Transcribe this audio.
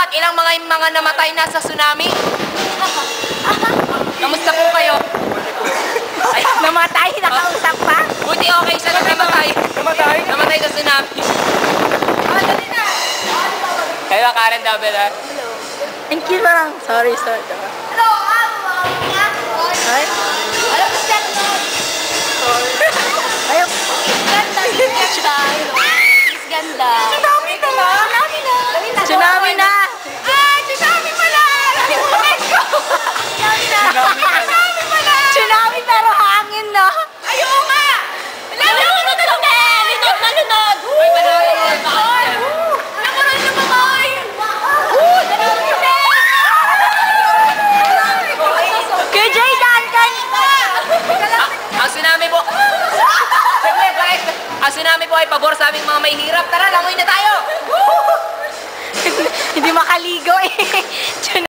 at ilang mga namatay na sa tsunami. Kamusta po kayo? Ay, Namatay, nakausap pa. buti okay siya na namatay. Namatay? Namatay sa tsunami. Dali na. Kaya Karen Dabel ha? Thank you lang. Sorry. Hello, Ay? alam mo siya. Ayaw. Ganda. Tsunami na. Tsunami na. Ay, tsunami pala! Nalimutan ko! Tsunami pala! Tsunami pero hangin na. Ayaw nga! Lunod kami! Lunod na lunod! Ay, manalo! Namunan na mamay! Nanalo kami! Kuya Jay, daan ka. Ang tsunami po... Saglit, guys! Ang tsunami po ay pabor sa aming mga may hirap. Tara, langoy na tayo! Hindi makali.